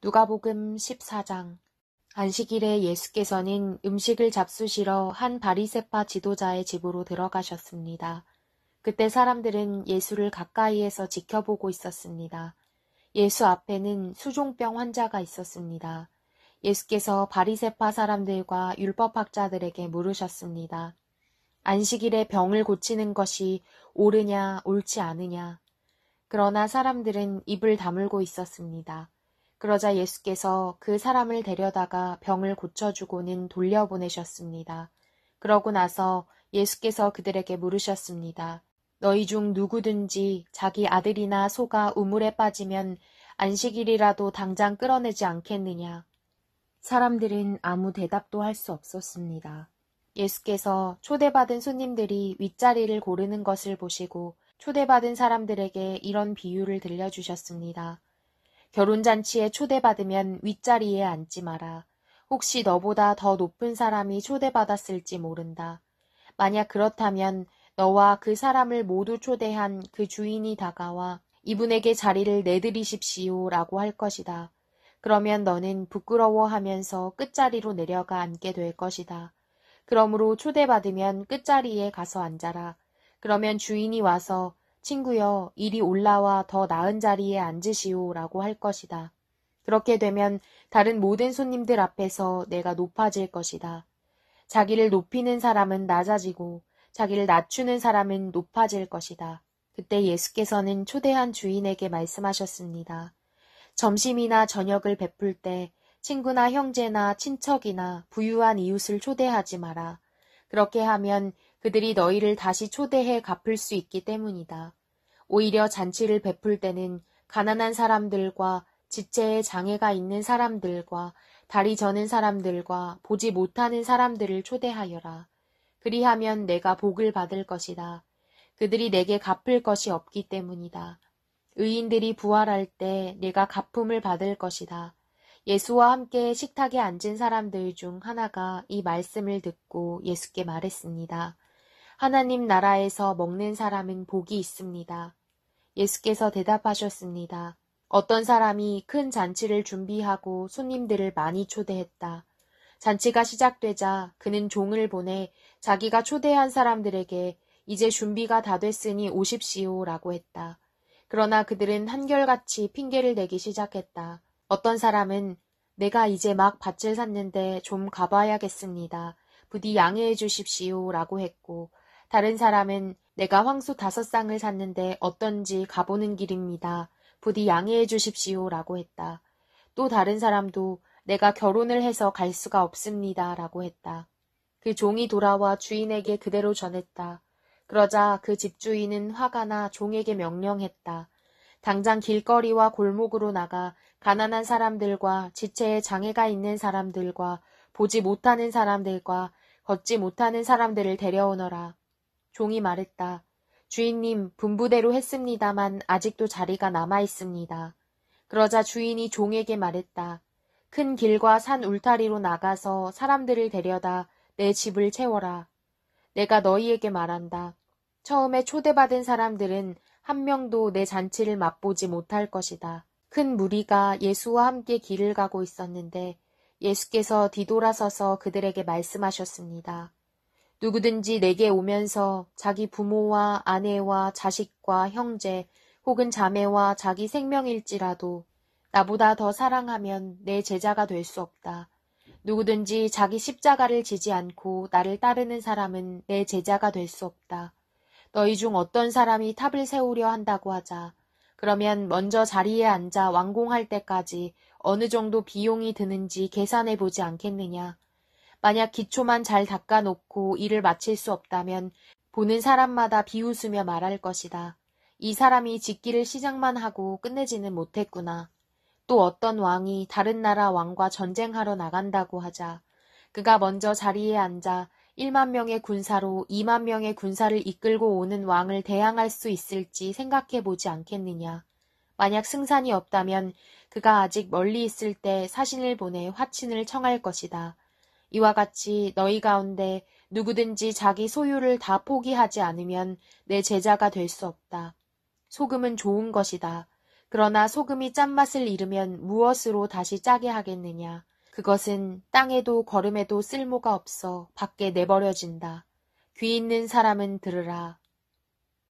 누가복음 14장. 안식일에 예수께서는 음식을 잡수시러 한 바리새파 지도자의 집으로 들어가셨습니다. 그때 사람들은 예수를 가까이에서 지켜보고 있었습니다. 예수 앞에는 수종병 환자가 있었습니다. 예수께서 바리새파 사람들과 율법학자들에게 물으셨습니다. 안식일에 병을 고치는 것이 옳으냐 옳지 않으냐. 그러나 사람들은 입을 다물고 있었습니다. 그러자 예수께서 그 사람을 데려다가 병을 고쳐주고는 돌려보내셨습니다. 그러고 나서 예수께서 그들에게 물으셨습니다. 너희 중 누구든지 자기 아들이나 소가 우물에 빠지면 안식일이라도 당장 끌어내지 않겠느냐. 사람들은 아무 대답도 할 수 없었습니다. 예수께서 초대받은 손님들이 윗자리를 고르는 것을 보시고 초대받은 사람들에게 이런 비유를 들려주셨습니다. 결혼잔치에 초대받으면 윗자리에 앉지 마라. 혹시 너보다 더 높은 사람이 초대받았을지 모른다. 만약 그렇다면 너와 그 사람을 모두 초대한 그 주인이 다가와 이분에게 자리를 내드리십시오 라고 할 것이다. 그러면 너는 부끄러워하면서 끝자리로 내려가 앉게 될 것이다. 그러므로 초대받으면 끝자리에 가서 앉아라. 그러면 주인이 와서 친구여, 이리 올라와 더 나은 자리에 앉으시오 라고 할 것이다. 그렇게 되면 다른 모든 손님들 앞에서 내가 높아질 것이다. 자기를 높이는 사람은 낮아지고 자기를 낮추는 사람은 높아질 것이다. 그때 예수께서는 초대한 주인에게 말씀하셨습니다. 점심이나 저녁을 베풀 때 친구나 형제나 친척이나 부유한 이웃을 초대하지 마라. 그렇게 하면 그들이 너희를 다시 초대해 갚을 수 있기 때문이다. 오히려 잔치를 베풀 때는 가난한 사람들과 지체에 장애가 있는 사람들과 다리 저는 사람들과 보지 못하는 사람들을 초대하여라. 그리하면 내가 복을 받을 것이다. 그들이 내게 갚을 것이 없기 때문이다. 의인들이 부활할 때 내가 갚음을 받을 것이다. 예수와 함께 식탁에 앉은 사람들 중 하나가 이 말씀을 듣고 예수께 말했습니다. 하나님 나라에서 먹는 사람은 복이 있습니다. 예수께서 대답하셨습니다. 어떤 사람이 큰 잔치를 준비하고 손님들을 많이 초대했다. 잔치가 시작되자 그는 종을 보내 자기가 초대한 사람들에게 이제 준비가 다 됐으니 오십시오 라고 했다. 그러나 그들은 한결같이 핑계를 대기 시작했다. 어떤 사람은 내가 이제 막 밭을 샀는데 좀 가봐야겠습니다. 부디 양해해 주십시오 라고 했고, 다른 사람은 내가 황소 5쌍을 샀는데 어떤지 가보는 길입니다. 부디 양해해 주십시오 라고 했다. 또 다른 사람도 내가 결혼을 해서 갈 수가 없습니다 라고 했다. 그 종이 돌아와 주인에게 그대로 전했다. 그러자 그 집주인은 화가 나 종에게 명령했다. 당장 길거리와 골목으로 나가 가난한 사람들과 지체에 장애가 있는 사람들과 보지 못하는 사람들과 걷지 못하는 사람들을 데려오너라. 종이 말했다. 주인님, 분부대로 했습니다만 아직도 자리가 남아 있습니다. 그러자 주인이 종에게 말했다. 큰 길과 산 울타리로 나가서 사람들을 데려다 내 집을 채워라. 내가 너희에게 말한다. 처음에 초대받은 사람들은 한 명도 내 잔치를 맛보지 못할 것이다. 큰 무리가 예수와 함께 길을 가고 있었는데 예수께서 뒤돌아서서 그들에게 말씀하셨습니다. 누구든지 내게 오면서 자기 부모와 아내와 자식과 형제 혹은 자매와 자기 생명일지라도 나보다 더 사랑하면 내 제자가 될 수 없다. 누구든지 자기 십자가를 지지 않고 나를 따르는 사람은 내 제자가 될 수 없다. 너희 중 어떤 사람이 탑을 세우려 한다고 하자. 그러면 먼저 자리에 앉아 완공할 때까지 어느 정도 비용이 드는지 계산해 보지 않겠느냐. 만약 기초만 잘 닦아놓고 일을 마칠 수 없다면 보는 사람마다 비웃으며 말할 것이다. 이 사람이 짓기를 시작만 하고 끝내지는 못했구나. 또 어떤 왕이 다른 나라 왕과 전쟁하러 나간다고 하자. 그가 먼저 자리에 앉아 1만 명의 군사로 2만 명의 군사를 이끌고 오는 왕을 대항할 수 있을지 생각해 보지 않겠느냐. 만약 승산이 없다면 그가 아직 멀리 있을 때 사신을 보내 화친을 청할 것이다. 이와 같이 너희 가운데 누구든지 자기 소유를 다 포기하지 않으면 내 제자가 될 수 없다. 소금은 좋은 것이다. 그러나 소금이 짠맛을 잃으면 무엇으로 다시 짜게 하겠느냐. 그것은 땅에도 거름에도 쓸모가 없어 밖에 내버려진다. 귀 있는 사람은 들으라.